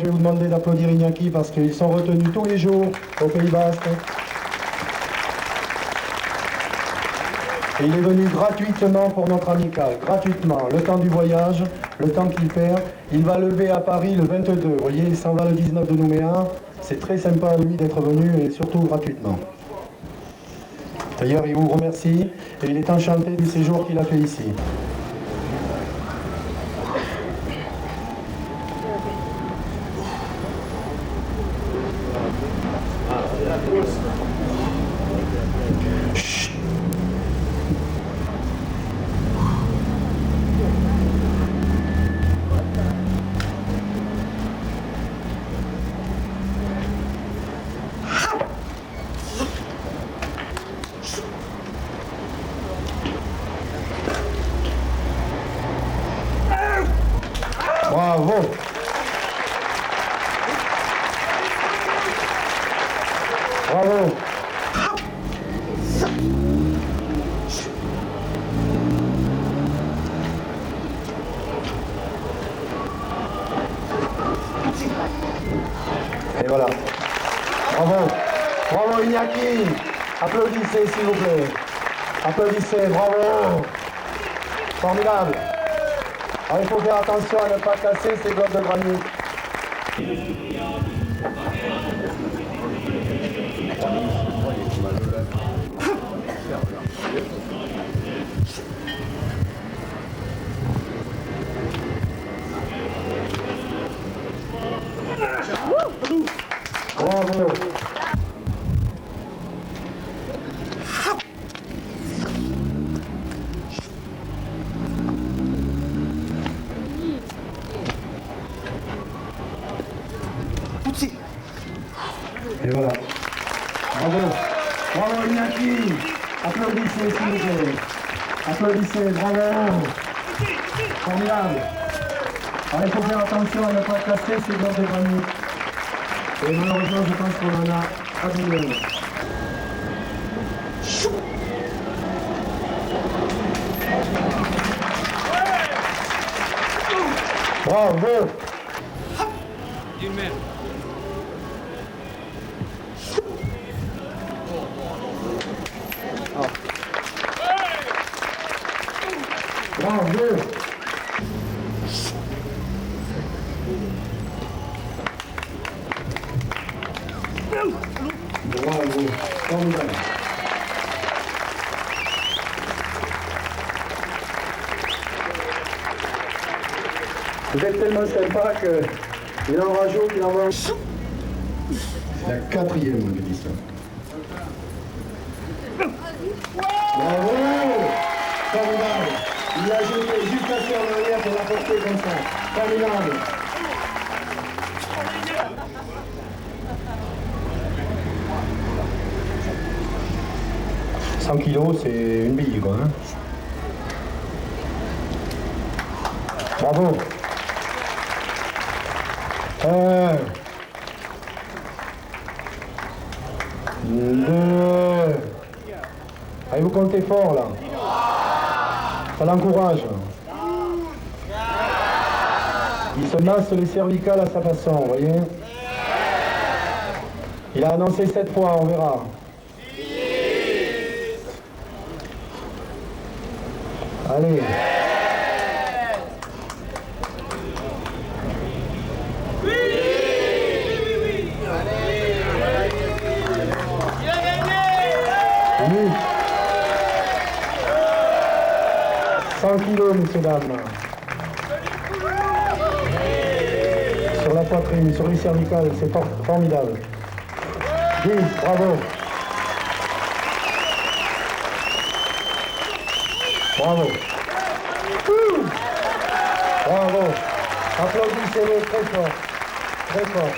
Je vais vous demander d'applaudir Iñaki parce qu'ils sont retenus tous les jours au Pays Basque. Et il est venu gratuitement pour notre amical, gratuitement, le temps du voyage, le temps qu'il perd. Il va lever à Paris le 22, vous voyez, il s'en va le 19 de Nouméa. C'est très sympa à lui d'être venu et surtout gratuitement. D'ailleurs, il vous remercie et il est enchanté du séjour qu'il a fait ici. Bravo! Bravo! Et voilà. Bravo! Bravo Iñaki! Applaudissez s'il vous plaît. Applaudissez, bravo! Formidable! Alors, il faut faire attention à ne pas casser ces blocs de granit. Bravo! Et voilà. Bravo. Bravo Iñaki. Applaudissez s'il vous plaît. Applaudissez, bravo. Formidable. Alors il faut faire attention à ne pas casser ces blocs de granit. Et malheureusement je pense qu'on en a abîmé. Bravo. Bravo! Bravo! Formidable! Vous êtes tellement sympa qu'il en rajoute, il en va. La quatrième compétition. Bravo! Formidable! Il l'a jeté juste assez en arrière pour la porter comme ça. Formidable! 100 kilos, c'est une bille, quoi. Hein. Bravo! Allez, vous comptez fort, là. Ça l'encourage. Il se masse les cervicales à sa façon, vous voyez. Il a annoncé 7 fois, on verra. Allez. Oui. 100 kilos, messieurs, dames. Sur la poitrine, sur les cervicales, c'est formidable. 10, bravo. Bravo. Bravo. Applaudissez-le très fort. Très fort.